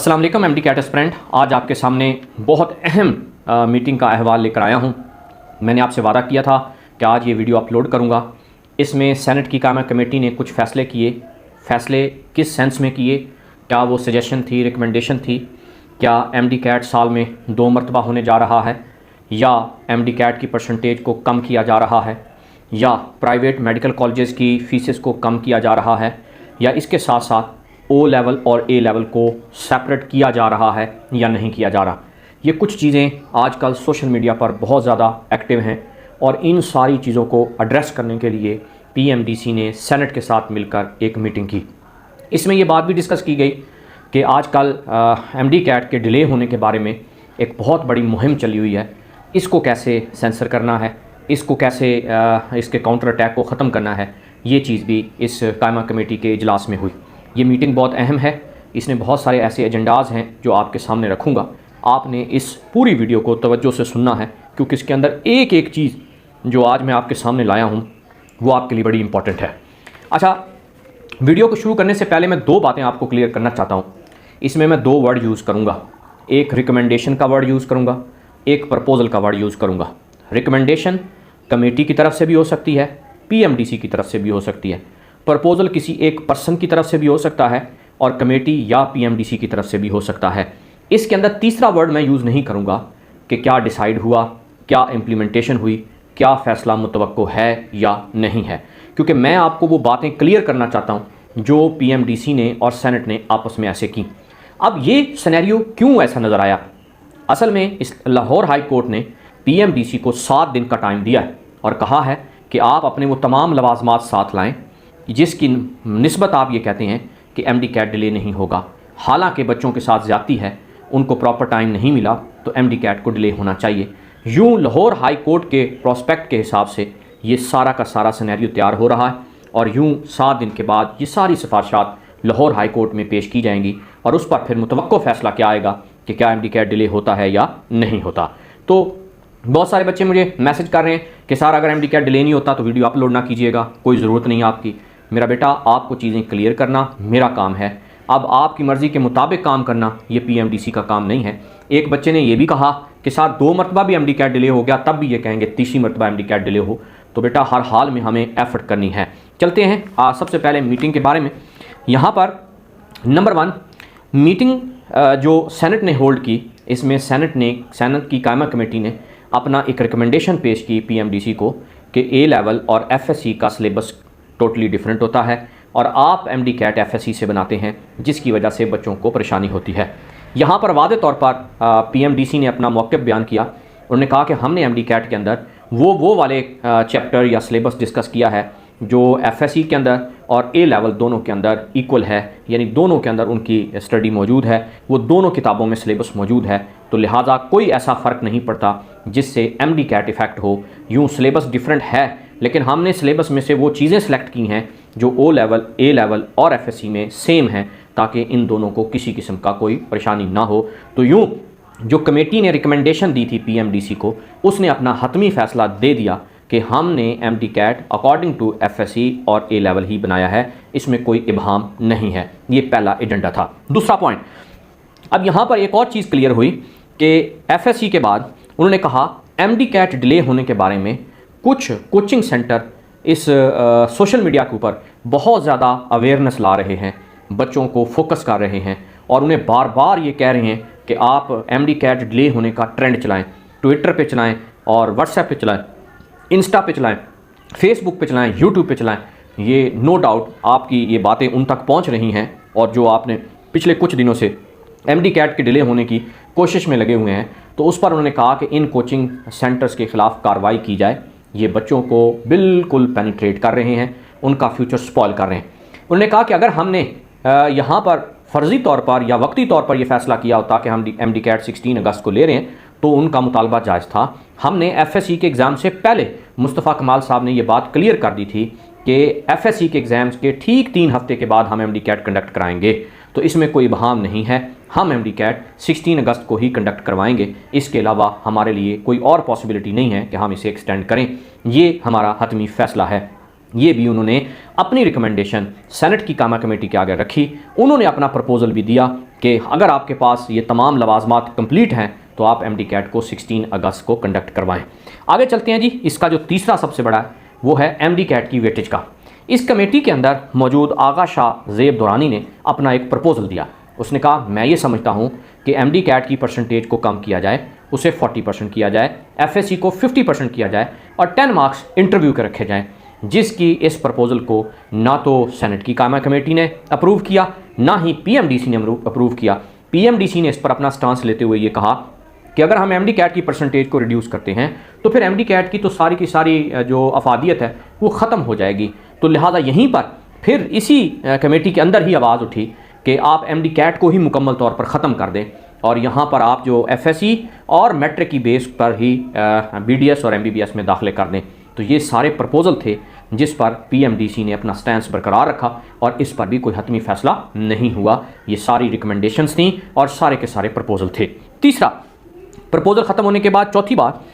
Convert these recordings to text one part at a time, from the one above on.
अस्सलाम वालेकुम MD cat aspirant. आज आपके सामने बहुत अहम मीटिंग का अहवाल लेकर आया हूं। मैंने आपसे वादा किया था कि आज ये वीडियो अपलोड करूंगा। इसमें सेनेट की कायमा कमेटी ने कुछ फ़ैसले किए। फ़ैसले किस सेंस में किए? क्या वो सजेशन थी, रिकमेंडेशन थी? क्या एमडी कैट साल में 2 मरतबा होने जा रहा है, या एमडी कैट की परसेंटेज को कम किया जा रहा है, या प्राइवेट मेडिकल कॉलेजेस की फ़ीसेस को कम किया जा रहा है, या इसके साथ साथ ओ लेवल और ए लेवल को सेपरेट किया जा रहा है या नहीं किया जा रहा। ये कुछ चीज़ें आजकल सोशल मीडिया पर बहुत ज़्यादा एक्टिव हैं और इन सारी चीज़ों को एड्रेस करने के लिए पीएमडीसी ने सेनेट के साथ मिलकर एक मीटिंग की। इसमें ये बात भी डिस्कस की गई कि आजकल एमडी कैट के डिले होने के बारे में एक बहुत बड़ी मुहिम चली हुई है। इसको कैसे सेंसर करना है, इसको कैसे इसके काउंटर अटैक को ख़त्म करना है, ये चीज़ भी इस कायमा कमेटी के इजलास में हुई। ये मीटिंग बहुत अहम है। इसमें बहुत सारे ऐसे एजेंडाज़ हैं जो आपके सामने रखूँगा। आपने इस पूरी वीडियो को तवज्जो से सुनना है, क्योंकि इसके अंदर एक एक चीज़ जो आज मैं आपके सामने लाया हूँ वो आपके लिए बड़ी इंपॉर्टेंट है। अच्छा, वीडियो को शुरू करने से पहले मैं 2 बातें आपको क्लियर करना चाहता हूँ। इसमें मैं 2 वर्ड यूज़ करूँगा। एक रिकमेंडेशन का वर्ड यूज़ करूँगा, एक प्रपोज़ल का वर्ड यूज़ करूँगा। रिकमेंडेशन कमेटी की तरफ से भी हो सकती है, पीएमडीसी की तरफ से भी हो सकती है। प्रपोज़ल किसी एक पर्सन की तरफ से भी हो सकता है और कमेटी या पीएमडीसी की तरफ से भी हो सकता है। इसके अंदर तीसरा वर्ड मैं यूज़ नहीं करूँगा कि क्या डिसाइड हुआ, क्या इम्प्लीमेंटेशन हुई, क्या फ़ैसला मुतवक्को है या नहीं है, क्योंकि मैं आपको वो बातें क्लियर करना चाहता हूँ जो पीएमडीसी ने और सेनेट ने आपस में ऐसे की। अब ये सिनेरियो क्यों ऐसा नज़र आया? असल में इस लाहौर हाई कोर्ट ने पीएमडीसी को 7 दिन का टाइम दिया है और कहा है कि आप अपने वो तमाम लवाजमात साथ लाएँ जिसकी निस्बत आप ये कहते हैं कि एमडी कैट डिले नहीं होगा। हालांकि बच्चों के साथ ज़्यादती है, उनको प्रॉपर टाइम नहीं मिला, तो एमडी कैट को डिले होना चाहिए। यूँ लाहौर हाई कोर्ट के प्रोस्पेक्ट के हिसाब से ये सारा का सारा सिनेरियो तैयार हो रहा है और यूँ 7 दिन के बाद ये सारी सिफारिशात लाहौर हाई कोर्ट में पेश की जाएंगी और उस पर फिर मुतवक्को फ़ैसला क्या आएगा कि क्या एमडी कैट डिले होता है या नहीं होता। तो बहुत सारे बच्चे मुझे मैसेज कर रहे हैं कि सर अगर एमडी कैट डिले नहीं होता तो वीडियो अपलोड ना कीजिएगा, कोई ज़रूरत नहीं आपकी। मेरा बेटा, आपको चीज़ें क्लियर करना मेरा काम है। अब आपकी मर्ज़ी के मुताबिक काम करना ये पीएमडीसी का काम नहीं है। एक बच्चे ने ये भी कहा कि साथ 2 मरतबा भी एमडी कैट डिले हो गया तब भी ये कहेंगे 3री मरतबा एमडी कैट डिले हो। तो बेटा, हर हाल में हमें एफर्ट करनी है। चलते हैं सबसे पहले मीटिंग के बारे में। यहाँ पर नंबर 1 मीटिंग जो सेनेट ने होल्ड की, इसमें सेनेट की कायमा कमेटी ने अपना एक रिकमेंडेशन पेश की पीएमडीसी को कि ए लेवल और एफएससी का सिलेबस टोटली डिफरेंट होता है और आप एमडी कैट एफएससी से बनाते हैं, जिसकी वजह से बच्चों को परेशानी होती है। यहाँ पर वादे तौर पर पीएमडीसी ने अपना मौक़िफ़ बयान किया। उन्होंने कहा कि हमने एमडी कैट के अंदर वो वाले चैप्टर या सिलेबस डिस्कस किया है जो एफएससी के अंदर और ए लेवल दोनों के अंदर इक्वल है, यानी दोनों के अंदर उनकी स्टडी मौजूद है, वो दोनों किताबों में सिलेबस मौजूद है। तो लिहाजा कोई ऐसा फ़र्क नहीं पड़ता जिससे एमडी कैट इफ़ेक्ट हो। यूँ सिलेबस डिफरेंट है, लेकिन हमने सिलेबस में से वो चीज़ें सेलेक्ट की हैं जो ओ लेवल, ए लेवल और एफएससी में सेम हैं, ताकि इन दोनों को किसी किस्म का कोई परेशानी ना हो। तो यूँ जो कमेटी ने रिकमेंडेशन दी थी पीएमडीसी को, उसने अपना हतमी फ़ैसला दे दिया कि हमने MDCAT according to FSC और ए लेवल ही बनाया है, इसमें कोई इबहाम नहीं है। ये पहला एजेंडा था। दूसरा पॉइंट, अब यहाँ पर एक और चीज़ क्लियर हुई कि एफएससी के बाद उन्होंने कहा एमडी कैट डिले होने के बारे में कुछ कोचिंग सेंटर इस सोशल मीडिया के ऊपर बहुत ज़्यादा अवेयरनेस ला रहे हैं, बच्चों को फोकस कर रहे हैं और उन्हें बार बार ये कह रहे हैं कि आप एमडी कैट डिले होने का ट्रेंड चलाएं, ट्विटर पे चलाएं और व्हाट्सएप पे चलाएं, इंस्टा पे चलाएं, फेसबुक पे चलाएं, यूट्यूब पे चलाएं। ये नो डाउट आपकी ये बातें उन तक पहुंच रही हैं और जो आपने पिछले कुछ दिनों से एमडी कैट के डिले होने की कोशिश में लगे हुए हैं, तो उस पर उन्होंने कहा कि इन कोचिंग सेंटर्स के ख़िलाफ़ कार्रवाई की जाए। ये बच्चों को बिल्कुल पेनिट्रेट कर रहे हैं, उनका फ्यूचर स्पॉइल कर रहे हैं। उन्होंने कहा कि अगर हमने यहाँ पर फ़र्ज़ी तौर पर या वक्ती तौर पर यह फ़ैसला किया होता कि हम एमडी कैट 16 अगस्त को ले रहे हैं, तो उनका मुतालबा जायज़ था। हमने एफएससी के एग्ज़ाम से पहले मुस्तफ़ा कमाल साहब ने ये बात क्लियर कर दी थी कि एफएससी के एग्ज़ाम्स के ठीक 3 हफ्ते के बाद हम एमडी कैट कंडक्ट कराएंगे, तो इसमें कोई इबहाम नहीं है। हम एमडी कैट 16 अगस्त को ही कंडक्ट करवाएंगे। इसके अलावा हमारे लिए कोई और पॉसिबिलिटी नहीं है कि हम इसे एक्सटेंड करें। ये हमारा हतमी फ़ैसला है। ये भी उन्होंने अपनी रिकमेंडेशन सेनेट की कामा कमेटी के आगे रखी। उन्होंने अपना प्रपोज़ल भी दिया कि अगर आपके पास ये तमाम लवाजमात कंप्लीट हैं तो आप एमडी कैट को 16 अगस्त को कंडक्ट करवाएं। आगे चलते हैं जी। इसका जो तीसरा सबसे बड़ा है वो है एमडी कैट की वेटेज का। इस कमेटी के अंदर मौजूद आगा शाह ज़ेब दुरानी ने अपना एक प्रपोज़ल दिया। उसने कहा मैं ये समझता हूँ कि एमडी कैट की परसेंटेज को कम किया जाए, उसे 40% किया जाए, एफएससी को 50% किया जाए और 10 मार्क्स इंटरव्यू के रखे जाएँ, जिसकी इस प्रपोज़ल को ना तो सेनेट की कायमा कमेटी ने अप्रूव किया, ना ही पीएमडीसी ने अप्रूव किया। पीएमडीसी ने इस पर अपना स्टांस लेते हुए ये कहा कि अगर हम एमडी कैट की परसेंटेज को रिड्यूस करते हैं तो फिर एमडी कैट की तो सारी की सारी जो अफादियत है वो ख़त्म हो जाएगी। तो लिहाजा यहीं पर फिर इसी कमेटी के अंदर ही आवाज़ उठी कि आप एमडी कैट को ही मुकम्मल तौर पर ख़त्म कर दें और यहाँ पर आप जो एफएससी और मैट्रिक की बेस पर ही बीडीएस और एमबीबीएस में दाखिले कर दें। तो ये सारे प्रपोज़ल थे जिस पर पीएमडीसी ने अपना स्टैंस बरकरार रखा और इस पर भी कोई हतमी फैसला नहीं हुआ। ये सारी रिकमेंडेशंस थी और सारे के सारे प्रपोज़ल थे। तीसरा, प्रपोज़ल ख़त्म होने के बाद चौथी बात,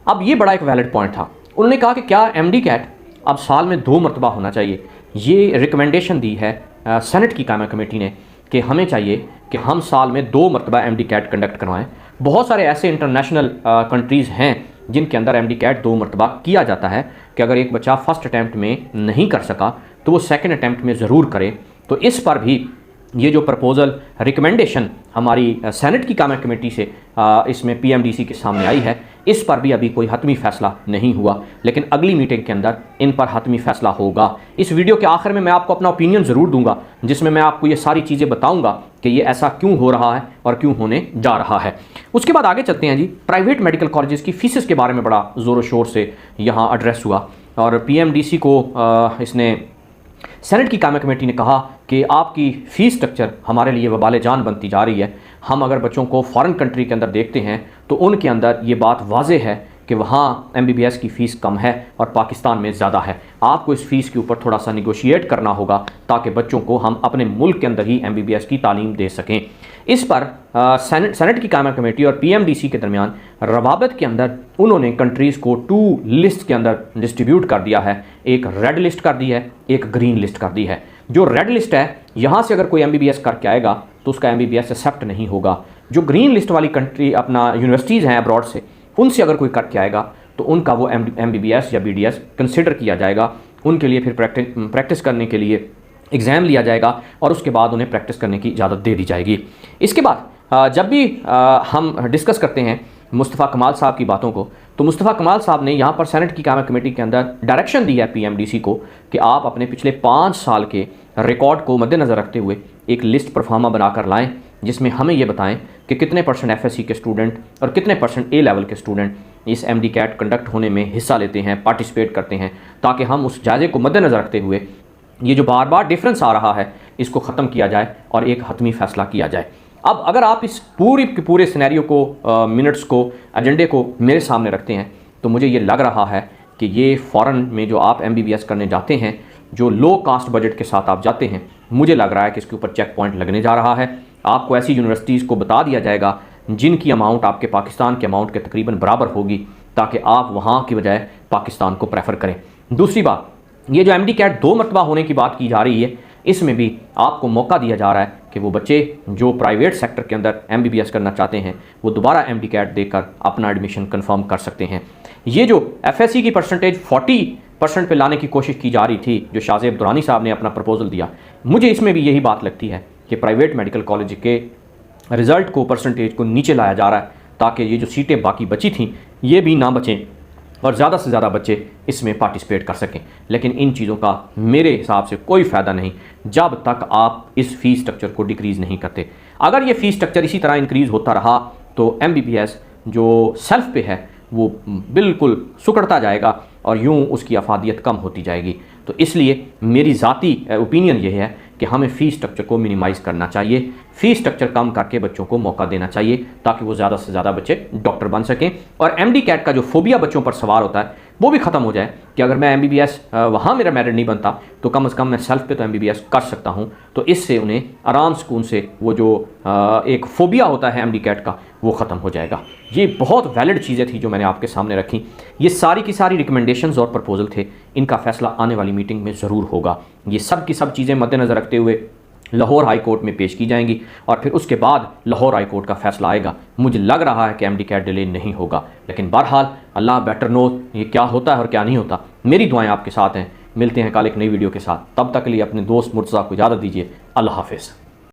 अब ये बड़ा एक वैलिड पॉइंट था। उन्होंने कहा कि क्या एमडी कैट अब साल में 2 मरतबा होना चाहिए। ये रिकमेंडेशन दी है सेनेट की कायमा कमेटी ने कि हमें चाहिए कि हम साल में 2 मरतबा एमडी कैट कंडक्ट करवाएं। बहुत सारे ऐसे इंटरनेशनल कंट्रीज़ हैं जिनके अंदर एमडी कैट 2 मरतबा किया जाता है कि अगर एक बच्चा फर्स्ट अटैम्प्ट में नहीं कर सका तो वो सेकंड अटैम्प्ट में ज़रूर करे। तो इस पर भी ये जो प्रपोज़ल रिकमेंडेशन हमारी सेनेट की कायमा कमेटी से इसमें पीएमडीसी के सामने आई है, इस पर भी अभी कोई हतमी फ़ैसला नहीं हुआ, लेकिन अगली मीटिंग के अंदर इन पर हतमी फ़ैसला होगा। इस वीडियो के आखिर में मैं आपको अपना ओपिनियन ज़रूर दूंगा जिसमें मैं आपको ये सारी चीज़ें बताऊंगा कि ये ऐसा क्यों हो रहा है और क्यों होने जा रहा है। उसके बाद आगे चलते हैं जी। प्राइवेट मेडिकल कॉलेजेस की फ़ीसेस के बारे में बड़ा ज़ोर शोर से यहाँ एड्रेस हुआ और पीएमडीसी को इसने सेनेट की कायमा कमेटी ने कहा कि आपकी फ़ीस स्ट्रक्चर हमारे लिए वबाल जान बनती जा रही है। हम अगर बच्चों को फ़ॉरेन कंट्री के अंदर देखते हैं तो उनके अंदर ये बात वाज़ेह है कि वहाँ एमबीबीएस की फ़ीस कम है और पाकिस्तान में ज़्यादा है। आपको इस फ़ीस के ऊपर थोड़ा सा निगोशिएट करना होगा ताकि बच्चों को हम अपने मुल्क के अंदर ही एमबीबीएस की तालीम दे सकें। इस पर सेनेट की कायमा कमेटी और पीएमडीसी के दरमियान रवाबत के अंदर उन्होंने कंट्रीज़ को 2 लिस्ट के अंदर डिस्ट्रीब्यूट कर दिया है। एक रेड लिस्ट कर दी है, एक ग्रीन लिस्ट कर दी है। जो रेड लिस्ट है, यहाँ से अगर कोई एमबीबीएस करके आएगा तो उसका एमबीबीएस एक्सेप्ट नहीं होगा। जो ग्रीन लिस्ट वाली कंट्री अपना यूनिवर्सिटीज़ हैं अब्रॉड से, उनसे अगर कोई करके आएगा तो उनका वो एमबीबीएस या बीडीएस कंसिडर किया जाएगा। उनके लिए फिर प्रैक्टिस करने के लिए एग्ज़ाम लिया जाएगा और उसके बाद उन्हें प्रैक्टिस करने की इजाज़त दे दी जाएगी। इसके बाद जब भी हम डिस्कस करते हैं मुस्तफ़ा कमाल साहब की बातों को, तो मुस्तफ़ा कमाल साहब ने यहाँ पर सेनेट की कायमा कमेटी के अंदर डायरेक्शन दी है पीएमडीसी को कि आप अपने पिछले 5 साल के रिकॉर्ड को मद्देनज़र रखते हुए एक लिस्ट परफार्मा बनाकर लाएं जिसमें हमें ये बताएं कि कितने % एफएससी के स्टूडेंट और कितने % ए लेवल के स्टूडेंट इस एमडी कैट कंडक्ट होने में हिस्सा लेते हैं, पार्टिसिपेट करते हैं, ताकि हम उस जायज़े को मद्देनज़र रखते हुए ये जो बार बार डिफरेंस आ रहा है इसको ख़त्म किया जाए और एक हतमी फ़ैसला किया जाए। अब अगर आप इस पूरे सिनेरियो को, मिनट्स को, एजेंडे को मेरे सामने रखते हैं तो मुझे ये लग रहा है कि ये फ़ॉरेन में जो आप एमबीबीएस करने जाते हैं, जो लो कास्ट बजट के साथ आप जाते हैं, मुझे लग रहा है कि इसके ऊपर चेक पॉइंट लगने जा रहा है। आपको ऐसी यूनिवर्सिटीज़ को बता दिया जाएगा जिनकी अमाउंट आपके पाकिस्तान के अमाउंट के तकरीबन बराबर होगी, ताकि आप वहाँ की बजाय पाकिस्तान को प्रेफर करें। दूसरी बात, ये जो एमडी कैट 2 मरतबा होने की बात की जा रही है, इसमें भी आपको मौका दिया जा रहा है कि वो बच्चे जो प्राइवेट सेक्टर के अंदर एमबीबीएस करना चाहते हैं वो दोबारा एमडी कैट देकर अपना एडमिशन कंफर्म कर सकते हैं। ये जो एफएससी की परसेंटेज 40% पे लाने की कोशिश की जा रही थी, जो शाह ज़ेब दुरानी साहब ने अपना प्रपोज़ल दिया, मुझे इसमें भी यही बात लगती है कि प्राइवेट मेडिकल कॉलेज के रिज़ल्ट को, परसेंटेज को नीचे लाया जा रहा है ताकि ये जो सीटें बाकी बची थीं ये भी ना बचें और ज़्यादा से ज़्यादा बच्चे इसमें पार्टिसिपेट कर सकें। लेकिन इन चीज़ों का मेरे हिसाब से कोई फ़ायदा नहीं जब तक आप इस फ़ीस स्ट्रक्चर को डिक्रीज़ नहीं करते। अगर ये फ़ीस स्ट्रक्चर इसी तरह इंक्रीज़ होता रहा तो एमबीबीएस जो सेल्फ पे है वो बिल्कुल सुकड़ता जाएगा और यूँ उसकी अफादियत कम होती जाएगी। तो इसलिए मेरी ज़ाती ओपिनियन ये है कि हमें फ़ीस स्ट्रक्चर को मिनिमाइज़ करना चाहिए, फ़ीस स्ट्रक्चर कम करके बच्चों को मौका देना चाहिए ताकि वो ज़्यादा से ज़्यादा बच्चे डॉक्टर बन सकें और एमडी कैट का जो फोबिया बच्चों पर सवार होता है वो भी ख़त्म हो जाए कि अगर मैं एमबीबीएस वहाँ मेरा मेरिट नहीं बनता तो कम से कम मैं सेल्फ पे तो एमबीबीएस कर सकता हूँ। तो इससे उन्हें आराम सुकून से वो जो एक फोबिया होता है एमडी कैट का वो ख़त्म हो जाएगा। ये बहुत वैलिड चीज़ें थी जो मैंने आपके सामने रखी। ये सारी की सारी रिकमेंडेशंस और प्रपोजल थे, इनका फ़ैसला आने वाली मीटिंग में ज़रूर होगा। ये सब की सब चीज़ें मद्देनज़र रखते हुए लाहौर हाई कोर्ट में पेश की जाएंगी और फिर उसके बाद लाहौर हाई कोर्ट का फैसला आएगा। मुझे लग रहा है कि एमडी कैट डिले नहीं होगा, लेकिन बहरहाल अल्लाह बेटर नो ये क्या होता है और क्या नहीं होता। मेरी दुआएं आपके साथ हैं। मिलते हैं कल एक नई वीडियो के साथ, तब तक के लिए अपने दोस्त मुर्तज़ा को इजाज़त दीजिए। अल्लाह हाफ़िज़।